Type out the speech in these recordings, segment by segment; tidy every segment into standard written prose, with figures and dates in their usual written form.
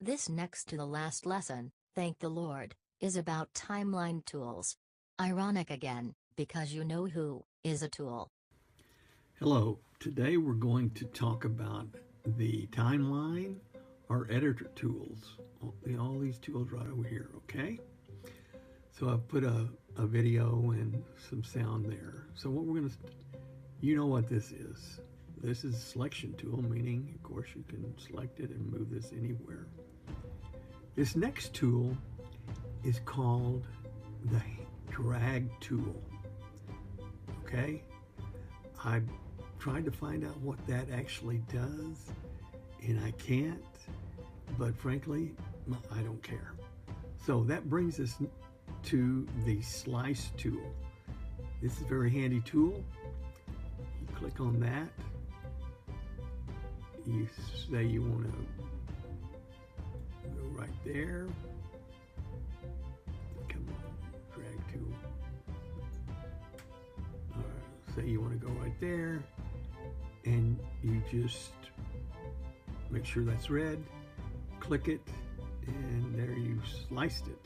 This next to the last lesson, thank the Lord, is about timeline tools. Ironic again, because you know who is a tool. Hello, today we're going to talk about the timeline or editor tools. All these tools right over here, okay? So I've put a video and some sound there. So what we're going to, you know what this is. This is a selection tool, meaning, of course, you can select it and move this anywhere. This next tool is called the drag tool, okay? I tried to find out what that actually does, and I can't, but frankly, I don't care. So that brings us to the slice tool. This is a very handy tool. You click on that. You say you want to go right there. Come on, drag tool. All right, say you want to go right there, and you just make sure that's red, click it, and there you sliced it.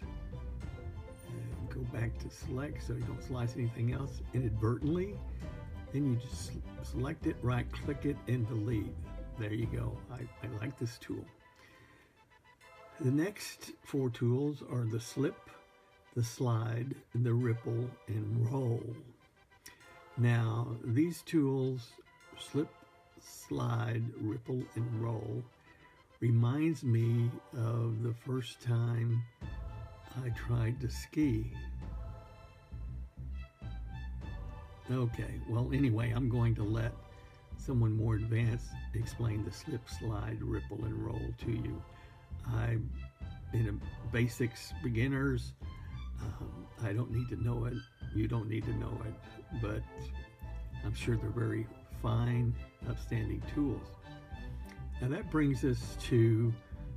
And go back to select so you don't slice anything else inadvertently. Then you just select it, right click it, and delete. There you go. I like this tool. The next four tools are the slip, the slide, the ripple, and roll. Now, these tools, slip, slide, ripple, and roll, reminds me of the first time I tried to ski. Okay, well, anyway, I'm going to let someone more advanced explain the slip, slide, ripple, and roll to you. I'm in a basics beginners. I don't need to know it. You don't need to know it, but I'm sure they're very fine, upstanding tools. Now that brings us to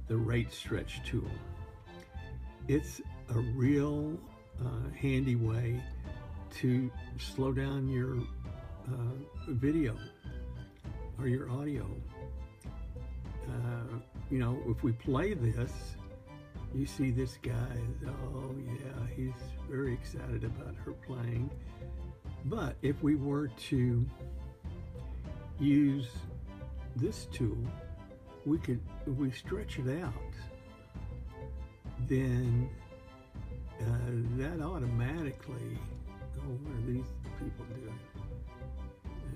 the rate stretch tool. It's a real handy way to slow down your video or your audio. You know, if we play this, you see this guy, oh yeah, he's very excited about her playing. But if we were to use this tool, we could, if we stretch it out, then that automatically, oh, what are these people doing?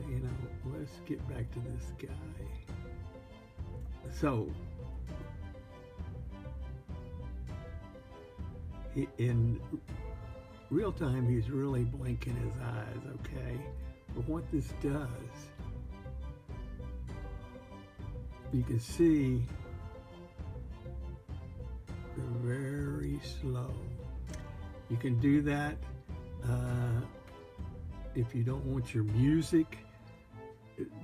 You know, let's get back to this guy. So, in real time, he's really blinking his eyes, okay? But what this does, you can see they're very slow. You can do that if you don't want your music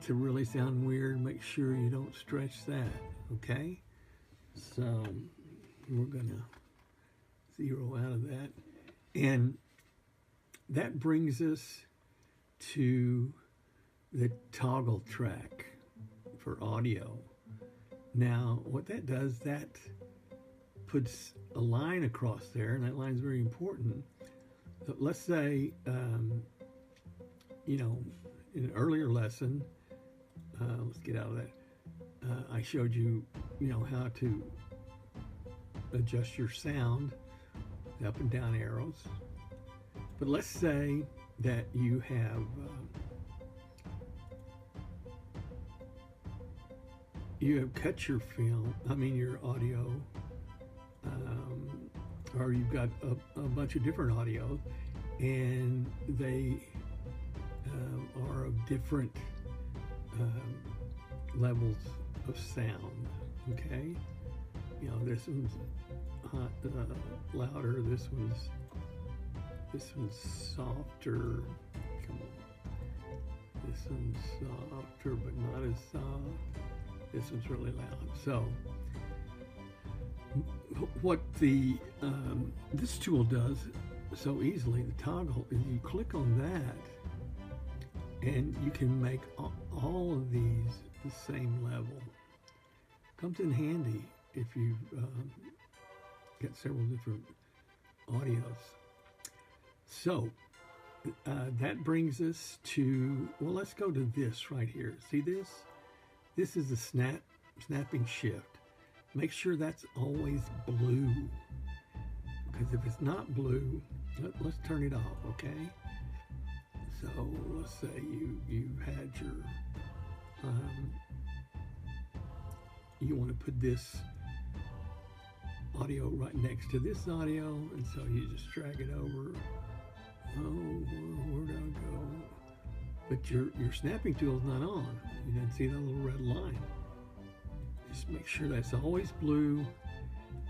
to really sound weird. Make sure you don't stretch that, okay? So we're gonna zero out of that. And that brings us to the toggle track for audio. Now, what that does, that puts a line across there, and that line is very important. So let's say, you know, in an earlier lesson, let's get out of that, I showed you, you know, how to adjust your sound, the up and down arrows. But let's say that you have cut your your audio, or you've got a bunch of different audio, and they are of different levels of sound, okay? You know, this one's louder, this one's softer, come on. This one's softer, but not as soft. This one's really loud. So, what the this tool does so easily, the toggle, is you click on that, and you can make all of these the same level. Comes in handy if you've got several different audios. So that brings us to, well, let's go to this right here. See this? This is a snapping shift. Make sure that's always blue, because if it's not blue, let's turn it off, okay? So let's say you've had your, you want to put this audio right next to this audio, and so you just drag it over. Oh, where did I go? But your snapping tool is not on. You didn't see that little red line. Just make sure that's always blue,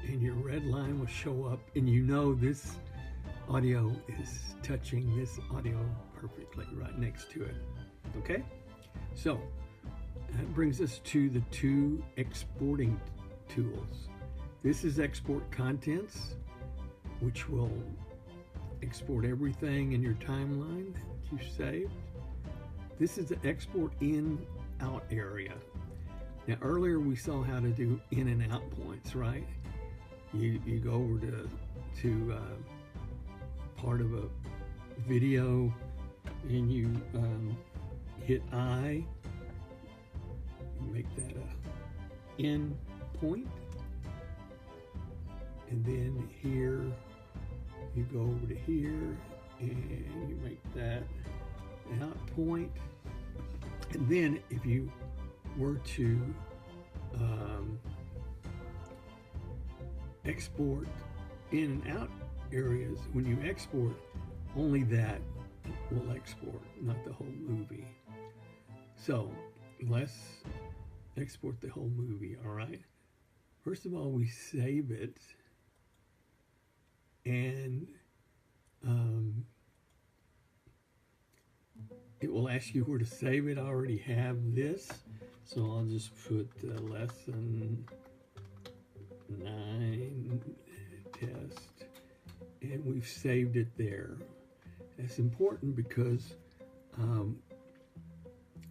and your red line will show up, and you know this audio is touching this audio perfectly right next to it. Okay? So that brings us to the two exporting tools. This is export contents, which will export everything in your timeline that you saved. This is the export in out area. Now earlier we saw how to do in and out points, right? You go over to part of a video, and you hit I, make that a in point, and then here you go over to here and you make that out point. And then if you were to export in and out areas, when you export, only that will export, not the whole movie. So let's export the whole movie. All right, first of all, we save it, and it will ask you where to save it. I already have this, so I'll just put lesson 9 test, and we've saved it there. That's important because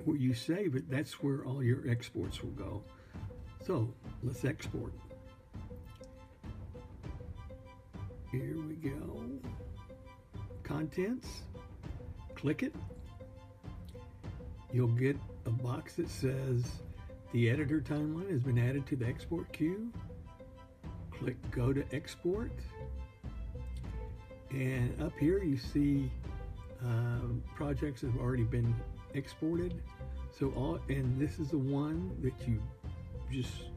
where you save it, that's where all your exports will go. So let's export. Here we go. Contents. Click it. You'll get a box that says the editor timeline has been added to the export queue. Click Go to Export. And up here you see projects that have already been exported. So and this is the one that you just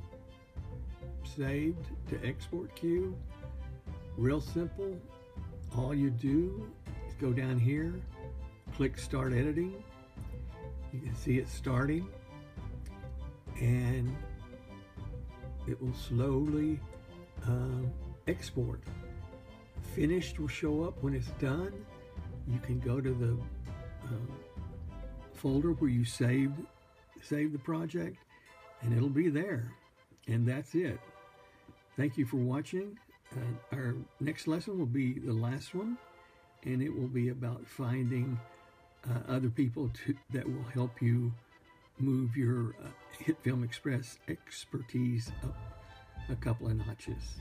saved to export queue. Real simple. All you do is go down here, click Start Editing. You can see it starting, and it will slowly export. Finished will show up when it's done. You can go to the folder where you saved the project, and it'll be there. And that's it. Thank you for watching. Our next lesson will be the last one, and it will be about finding other people that will help you move your HitFilm Express expertise up a couple of notches.